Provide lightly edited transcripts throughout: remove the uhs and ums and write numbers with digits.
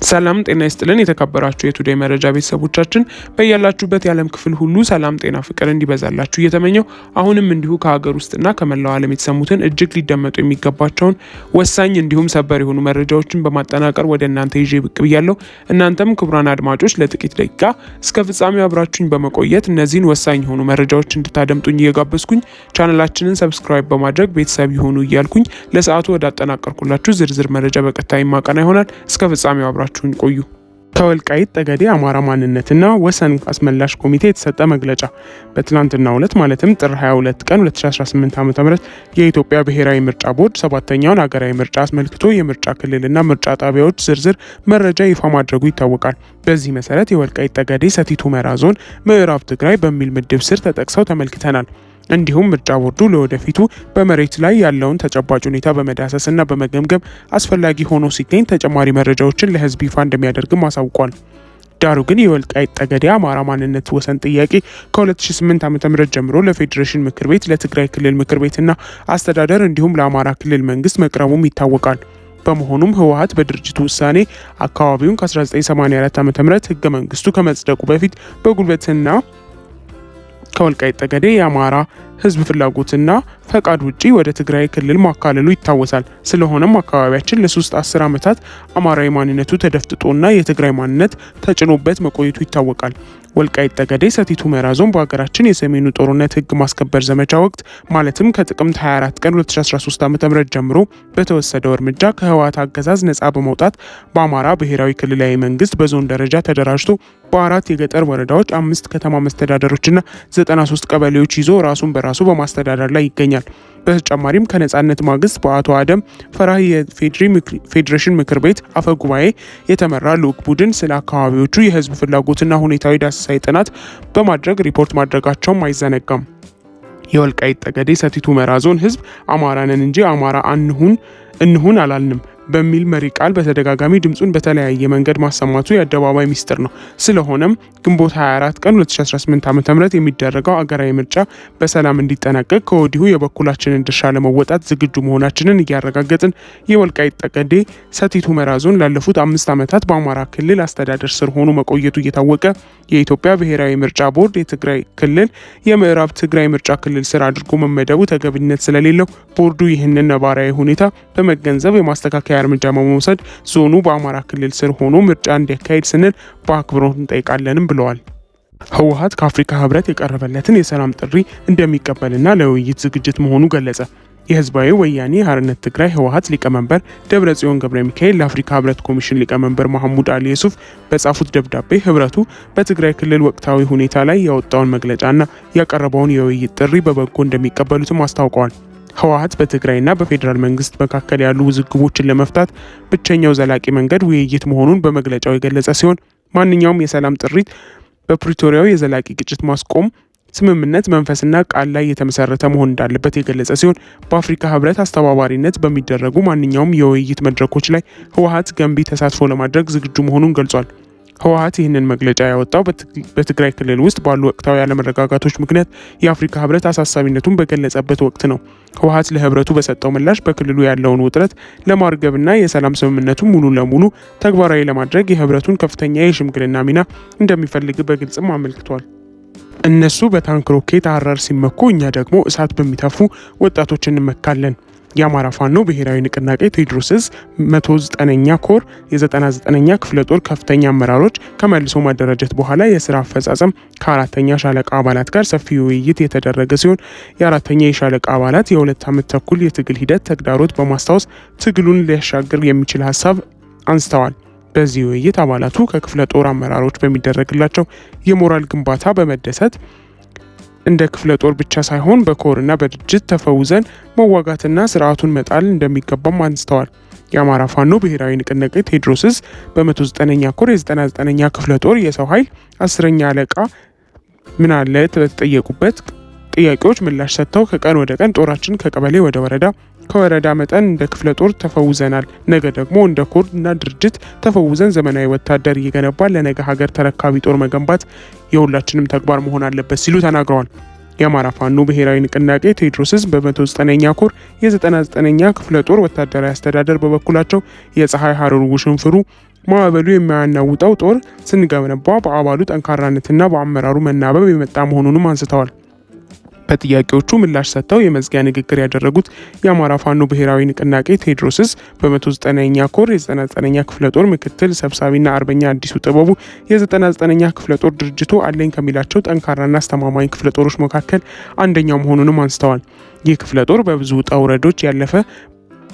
ሰላም ጤና ይስጥልን የተከበራችሁ የቱዴይ መረጃ ቤተሰቦቻችን በያላችሁበት የዓለም ክፍል ሁሉ ሰላም ጤና ፍቅር እንዲበዛላችሁ እየተመኘው አሁንም እንዲሁ ከሀገር ውስጥና ከመላው ዓለም የተሰሙትን እጅግ ሊደመጡ የሚገባቸውን ወሳኝ እንዲሁም ሰበር የሆኑ መረጃዎችን በማጠናቀር ወደ እናንተ ይዤ ብቅ ብያለሁ። እናንተም ክቡራን አድማጮች ለጥቂት ደቂቃ እስከ ፍጻሜው አብራችሁኝ በመቆየት እነዚህን ወሳኝ የሆኑ መረጃዎች እንድታደምጡኝ እየጋበዝኩኝ ቻናላችንን ሰብስክራይብ በማድረግ ቤተሰብ ይሁኑ እያልኩኝ ለሰዓቱ ወደ አጠናቀርኩላችሁ ዝርዝር መረጃ በቀጣይ ማቀና ይሆናል። እስከ ፍጻሜው አብራችሁኝ ቆዩ። ከወልቃይት ጠገዴ አማራ ማንነትና ወሰን አስመላሽ ኮሚቴ የተሰጠ መግለጫ። በትላንትናው ዕለት ማለትም ጥር 22 ቀን 2018 ዓ.ም የኢትዮጵያ ብሔራዊ ምርጫ ቦርድ ሰባተኛውን ሀገራዊ ምርጫ አስመልክቶ የምርጫ ክልልና ምርጫ ጣቢያዎች ዝርዝር መረጃ ይፋ ማድረጉ ይታወቃል። በዚህ መሰረት የወልቃይት ጠገዴ ሰቲት ሁመራ ዞን ምዕራብ ትግራይ በሚል ምድብ ስር ተጠቅሰው ተመልክተናል። እንዲሁም ምርጫ ቦርዱ ለወደፊቱ በመሬት ላይ ያለውን ተጨባጭ ሁኔታ በመዳሰስና በመገምገም አስፈላጊ ሆኖ ሲገኝ ተጨማሪ መረጃዎችን ለሕዝብ ይፋ እንደሚያደርግም አሳውቋል። ዳሩ ግን የወልቃይት ጠገዴ አማራ ማንነት ወሰን ጥያቄ ከ2008 ዓ.ም ጀምሮ ለፌዴሬሽን ምክር ቤት፣ ለትግራይ ክልል ምክር ቤትና አስተዳደር እንዲሁም ለአማራ ክልል መንግስት መቅረቡም ይታወቃል። በመሆኑም ህወሓት በድርጅቱ ውሳኔ አካባቢውን ከ1984 ዓ.ም ህገ መንግስቱ ከመጽደቁ በፊት በጉልበትና ከወልቃይት ጠገዴ የአማራ ህዝብ ፍላጎትና ፈቃድ ውጪ ወደ ትግራይ ክልል ማካለሉ ይታወሳል። ስለሆነም አካባቢያችን ለሶስት 10 ዓመታት አማራዊ ማንነቱ ተደፍጥጦና የትግራይ ማንነት ተጭኖበት መቆየቱ ይታወቃል። ወልቃይት ጠገዴ ሰቲት ሁመራ ዞን በሀገራችን የሰሜኑ ጦርነት ህግ ማስከበር ዘመቻ ወቅት ማለትም ከጥቅምት 24 ቀን 2013 ዓ.ም ጀምሮ በተወሰደው እርምጃ ከህወሓት አገዛዝ ነጻ በመውጣት በአማራ ብሔራዊ ክልላዊ መንግስት በዞን ደረጃ ተደራጅቶ በ4 የገጠር ወረዳዎች 5 ከተማ መስተዳደሮችና 93 ቀበሌዎች ይዞ ራሱን በራሱ በማስተዳደር ላይ ይገኛል። በተጨማሪም ከነጻነት ማግስት በአቶ አደም ፈራህ የፌዴሬሽን ምክር ቤት አፈ ጉባኤ የተመራ ልዑክ ቡድን ስለ አካባቢዎቹ የህዝብ ፍላጎትና ሁኔታዊ ዳሰሳዊ ጥናት በማድረግ ሪፖርት ማድረጋቸውም አይዘነጋም። የወልቃይት ጠገዴ ሰቲት ሁመራ ዞን ህዝብ አማራ ነን እንጂ አማራ እንሁን አላልንም በሚል መሪ ቃል በተደጋጋሚ ድምጹን በተለያየ መንገድ ማሰማቱ የአደባባይ ሚስጥር ነው። ስለሆነም ግንቦት 24 ቀን 2018 ዓ.ም የሚደረገው አገራዊ ምርጫ በሰላም እንዲጠናቀቅ ከወዲሁ የበኩላችንን ድርሻ ለመወጣት ዝግጁ መሆናችንን እያረጋገጥን የወልቃይት ጠገዴ ሰቲት ሁመራ ዞን ላለፉት 5 ዓመታት በአማራ ክልል አስተዳደር ስር ሆኖ መቆየቱ እየታወቀ የኢትዮጵያ ብሔራዊ ምርጫ ቦርድ የትግራይ ክልል የምዕራብ ትግራይ ምርጫ ክልል ስር አድርጎ መመደቡ ተገቢነት ስለሌለው ቦርዱ ይህንን ነባራዊ ሁኔታ በመገንዘብ የማስተካከያ እርምጃ በመውሰድ ዞኑ በአማራ ክልል ስር ሆኖ ምርጫ እንዲያካሄድ ስንል በአክብሮት እንጠይቃለንም ብለዋል። ህወሓት ከአፍሪካ ህብረት የቀረበለትን የሰላም ጥሪ እንደሚቀበልና ለውይይት ዝግጅት መሆኑ ገለጸ። የህዝባዊ ወያኔ ሓርነት ትግራይ ህወሓት ሊቀመንበር ደብረጽዮን ገብረ ሚካኤል ለአፍሪካ ህብረት ኮሚሽን ሊቀመንበር መሐሙድ አሊ ዩሱፍ በጻፉት ደብዳቤ ህብረቱ በትግራይ ክልል ወቅታዊ ሁኔታ ላይ ያወጣውን መግለጫና ያቀረበውን የውይይት ጥሪ በበጎ እንደሚቀበሉትም አስታውቀዋል። ህወሓት በትግራይና በፌዴራል መንግስት መካከል ያሉ ውዝግቦችን ለመፍታት ብቸኛው ዘላቂ መንገድ ውይይት መሆኑን በመግለጫው የገለጸ ሲሆን ማንኛውም የሰላም ጥሪት በፕሪቶሪያው የዘላቂ ግጭት ማስቆም ስምምነት መንፈስና ቃል ላይ የተመሰረተ መሆን እንዳለበት የገለጸ ሲሆን በአፍሪካ ህብረት አስተባባሪነት በሚደረጉ ማንኛውም የውይይት መድረኮች ላይ ህወሓት ገንቢ ተሳትፎ ለማድረግ ዝግጁ መሆኑን ገልጿል። ህወሓት ይህንን መግለጫ ያወጣው በትግራይ ክልል ውስጥ ባሉ ወቅታዊ አለመረጋጋቶች ምክንያት የአፍሪካ ህብረት አሳሳቢነቱን በገለጸበት ወቅት ነው። ህወሓት ለህብረቱ በሰጠው ምላሽ በክልሉ ያለውን ውጥረት ለማርገብና የሰላም ስምምነቱ ሙሉ ለሙሉ ተግባራዊ ለማድረግ የህብረቱን ከፍተኛ የሽምግልና ሚና እንደሚፈልግ በግልጽም አመልክቷል። እነሱ በታንክ ሮኬት አረር ሲመኩ እኛ ደግሞ እሳት በሚተፉ ወጣቶች እንመካለን። የአማራ ፋኖ ብሔራዊ ንቅናቄ ቴዎድሮስ ዕዝ 109ኛ ኮር የ99ኛ ክፍለ ጦር ከፍተኛ አመራሮች ከመልሶ ማደራጀት በኋላ የስራ አፈጻጸም ከ4ኛ ሻለቃ አባላት ጋር ሰፊ ውይይት የተደረገ ሲሆን የ4ኛ የሻለቃ አባላት የ2 ዓመት ተኩል የትግል ሂደት ተግዳሮት በማስታወስ ትግሉን ሊያሻግር የሚችል ሀሳብ አንስተዋል። በዚህ ውይይት አባላቱ ከክፍለ ጦር አመራሮች በሚደረግላቸው የሞራል ግንባታ በመደሰት እንደ ክፍለ ጦር ብቻ ሳይሆን በኮርና በድርጅት ተፈውዘን መዋጋትና ስርዓቱን መጣል እንደሚገባም አንስተዋል። የአማራ ፋኖ ብሔራዊ ንቅናቄ ቴዎድሮስ ዕዝ በ109ኛ ኮር የ99ኛ ክፍለ ጦር የሰው ኃይል 10ኛ አለቃ ምን አለ ተጠየቁበት ጥያቄዎች ምላሽ ሰጥተው ከቀን ወደ ቀን ጦራችን ከቀበሌ ወደ ወረዳ ከወረዳ መጠን እንደ ክፍለ ጦር ተፈውዘናል። ነገ ደግሞ እንደ ኮር እና ድርጅት ተፈውዘን ዘመናዊ ወታደር እየገነባን ለነገ ሀገር ተረካቢ ጦር መገንባት የሁላችንም ተግባር መሆን አለበት ሲሉ ተናግረዋል። የአማራ ፋኖ ብሔራዊ ንቅናቄ ቴዎድሮስ ዕዝ በ109ኛ ኮር የ99ኛ ክፍለ ጦር ወታደራዊ አስተዳደር በበኩላቸው የፀሐይ ሐሩር ውሽንፍሩ ማዕበሉ የማያናውጠው ጦር ስንገነባ በአባሉ ጠንካራነትና በአመራሩ መናበብ የመጣ መሆኑንም አንስተዋል። በጥያቄዎቹ ምላሽ ሰጥተው የመዝጊያ ንግግር ያደረጉት የአማራ ፋኖ ብሔራዊ ንቅናቄ ቴዎድሮስ ዕዝ በ109ኛ ኮር የ99ኛ ክፍለ ጦር ምክትል ሰብሳቢና አርበኛ አዲሱ ጥበቡ የ99ኛ ክፍለ ጦር ድርጅቱ አለኝ ከሚላቸው ጠንካራና አስተማማኝ ክፍለ ጦሮች መካከል አንደኛው መሆኑንም አንስተዋል። ይህ ክፍለ ጦር በብዙ ውጣ ውረዶች ያለፈ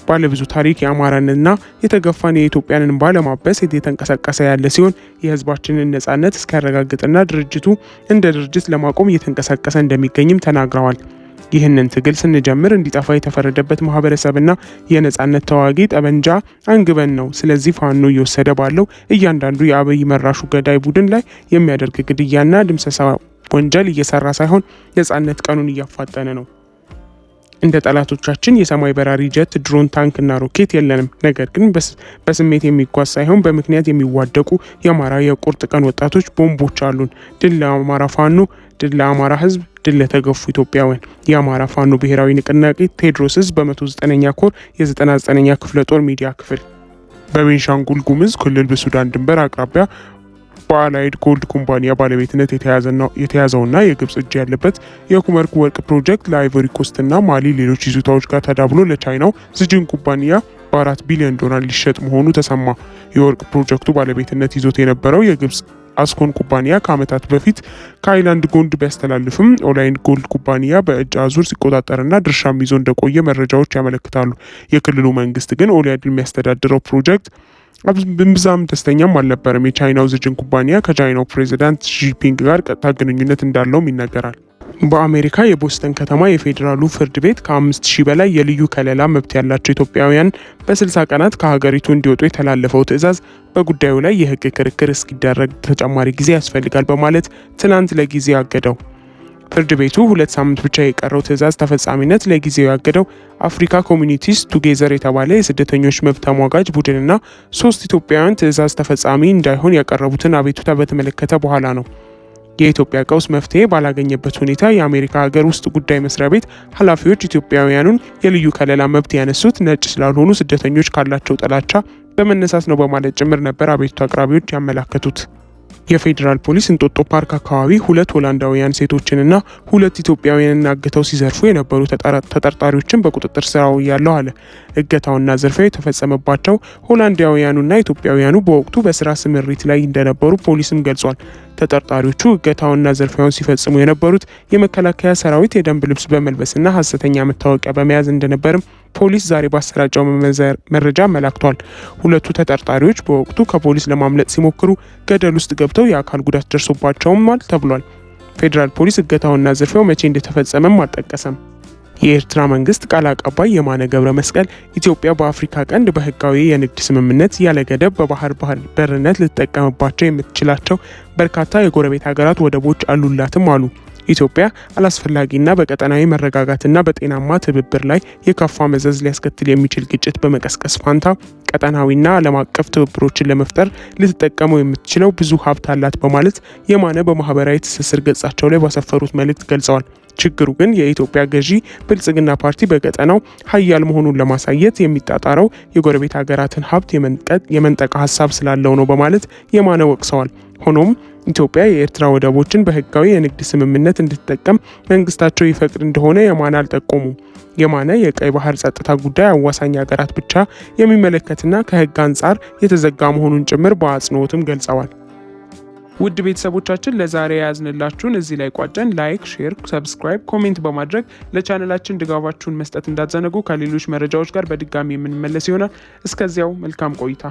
ባለብዙ ታሪክ የአማራንና የተገፋን የኢትዮጵያን እንባ ለማበስ እየተንቀሳቀሰ ያለ ሲሆን የህዝባችንን ነጻነት እስኪያረጋግጥና ድርጅቱ እንደ ድርጅት ለማቆም እየተንቀሳቀሰ እንደሚገኝም ተናግረዋል። ይህንን ትግል ስንጀምር እንዲጠፋ የተፈረደበት ማህበረሰብና የነጻነት ተዋጊ ጠበንጃ አንግበን ነው። ስለዚህ ፋኖ እየወሰደ ባለው እያንዳንዱ የአብይ መራሹ ገዳይ ቡድን ላይ የሚያደርግ ግድያና ድምሰሳ ወንጀል እየሰራ ሳይሆን ነጻነት ቀኑን እያፋጠነ ነው። እንደ ጠላቶቻችን የሰማይ በራሪ ጀት፣ ድሮን፣ ታንክ እና ሮኬት የለንም። ነገር ግን በስሜት የሚጓዝ ሳይሆን በምክንያት የሚዋደቁ የአማራ የቁርጥ ቀን ወጣቶች ቦምቦች አሉን። ድል ለአማራ ፋኖ፣ ድል ለአማራ ህዝብ፣ ድል ለተገፉ ኢትዮጵያውያን። የአማራ ፋኖ ብሔራዊ ንቅናቄ ቴዎድሮስ ዕዝ በ109ኛ ኮር የ99ኛ ክፍለ ጦር ሚዲያ ክፍል። በቤንሻንጉል ጉሙዝ ክልል በሱዳን ድንበር አቅራቢያ በአላይድ ጎልድ ኩባንያ ባለቤትነት የተያዘውና የግብጽ እጅ ያለበት የኩመር ወርቅ ፕሮጀክት ለአይቮሪ ኮስትና ማሊ ሌሎች ይዞታዎች ጋር ተዳብሎ ለቻይናው ዝጅን ኩባንያ በ4 ቢሊዮን ዶላር ሊሸጥ መሆኑ ተሰማ። የወርቅ ፕሮጀክቱ ባለቤትነት ይዞት የነበረው የግብጽ አስኮን ኩባንያ ከዓመታት በፊት ከአይላንድ ጎልድ ቢያስተላልፍም ኦላይድ ጎልድ ኩባንያ በእጅ አዙር ሲቆጣጠርና ድርሻም ይዞ እንደቆየ መረጃዎች ያመለክታሉ። የክልሉ መንግስት ግን ኦላይድ የሚያስተዳድረው ፕሮጀክት ብዛም ደስተኛም አልነበረም። የቻይናው ዝጅን ኩባንያ ከቻይናው ፕሬዚዳንት ሺጂንፒንግ ጋር ቀጥታ ግንኙነት እንዳለውም ይነገራል። በአሜሪካ የቦስተን ከተማ የፌዴራሉ ፍርድ ቤት ከ5000 በላይ የልዩ ከለላ መብት ያላቸው ኢትዮጵያውያን በ60 ቀናት ከሀገሪቱ እንዲወጡ የተላለፈው ትዕዛዝ በጉዳዩ ላይ የህግ ክርክር እስኪደረግ ተጨማሪ ጊዜ ያስፈልጋል በማለት ትናንት ለጊዜው አገደው። ፍርድ ቤቱ 2 ሳምንት ብቻ የቀረው ትዕዛዝ ተፈጻሚነት ለጊዜው ያገደው አፍሪካ ኮሚኒቲስ ቱጌዘር የተባለ የስደተኞች መብት ተሟጋጅ ቡድንና 3 ኢትዮጵያውያን ትዕዛዝ ተፈጻሚ እንዳይሆን ያቀረቡትን አቤቱታ በተመለከተ በኋላ ነው። የኢትዮጵያ ቀውስ መፍትሄ ባላገኘበት ሁኔታ የአሜሪካ ሀገር ውስጥ ጉዳይ መስሪያ ቤት ኃላፊዎች ኢትዮጵያውያኑን የልዩ ከለላ መብት ያነሱት ነጭ ስላልሆኑ ስደተኞች ካላቸው ጥላቻ በመነሳት ነው በማለት ጭምር ነበር አቤቱታ አቅራቢዎች ያመላከቱት። የፌዴራል ፖሊስ እንጦጦ ፓርክ አካባቢ 2 ሆላንዳውያን ሴቶችንና 2 ኢትዮጵያውያንን አግተው ሲዘርፉ የነበሩ ተጠርጣሪዎችን በቁጥጥር ስር አውያለሁ አለ። እገታውና ዝርፊያው የተፈጸመባቸው ሆላንዳውያኑና ኢትዮጵያውያኑ በወቅቱ በስራ ስምሪት ላይ እንደነበሩ ፖሊስም ገልጿል። ተጠርጣሪዎቹ እገታውና ዝርፊያውን ሲፈጽሙ የነበሩት የመከላከያ ሰራዊት የደንብ ልብስ በመልበስና ሐሰተኛ መታወቂያ በመያዝ እንደነበርም ፖሊስ ዛሬ ባሰራጨው መረጃ አመላክቷል። 2 ተጠርጣሪዎች በወቅቱ ከፖሊስ ለማምለጥ ሲሞክሩ ገደል ውስጥ ገብተው የአካል ጉዳት ደርሶባቸውማል ተብሏል። ፌዴራል ፖሊስ እገታውና ዝርፊያው መቼ እንደተፈጸመም አልጠቀሰም። የኤርትራ መንግስት ቃል አቀባይ የማነ ገብረ መስቀል ኢትዮጵያ በአፍሪካ ቀንድ በህጋዊ የንግድ ስምምነት ያለ ገደብ በባህር በርነት ልትጠቀምባቸው የምትችላቸው በርካታ የጎረቤት ሀገራት ወደቦች አሉላትም አሉ። ኢትዮጵያ አላስፈላጊና በቀጠናዊ መረጋጋትና በጤናማ ትብብር ላይ የከፋ መዘዝ ሊያስከትል የሚችል ግጭት በመቀስቀስ ፋንታ ቀጠናዊና ዓለም አቀፍ ትብብሮችን ለመፍጠር ልትጠቀመው የምትችለው ብዙ ሀብት አላት በማለት የማነ በማህበራዊ ትስስር ገጻቸው ላይ ባሰፈሩት መልእክት ገልጸዋል። ችግሩ ግን የኢትዮጵያ ገዢ ብልጽግና ፓርቲ በቀጠናው ሀያል መሆኑን ለማሳየት የሚጣጣረው የጎረቤት ሀገራትን ሀብት የመንጠቅ ሀሳብ ስላለው ነው በማለት የማነ ወቅሰዋል። ሆኖም ኢትዮጵያ የኤርትራ ወደቦችን በህጋዊ የንግድ ስምምነት እንድትጠቀም መንግስታቸው ይፈቅድ እንደሆነ የማነ አልጠቆሙም። የማነ የቀይ ባህር ጸጥታ ጉዳይ አዋሳኝ ሀገራት ብቻ የሚመለከትና ከህግ አንጻር የተዘጋ መሆኑን ጭምር በአጽንኦትም ገልጸዋል። ውድ ቤተሰቦቻችን ለዛሬ ያዝንላችሁን እዚህ ላይ ቋጨን። ላይክ፣ ሼር፣ ሰብስክራይብ፣ ኮሜንት በማድረግ ለቻናላችን ድጋፋችሁን መስጠት እንዳትዘነጉ። ከሌሎች መረጃዎች ጋር በድጋሚ የምንመለስ ይሆናል። እስከዚያው መልካም ቆይታ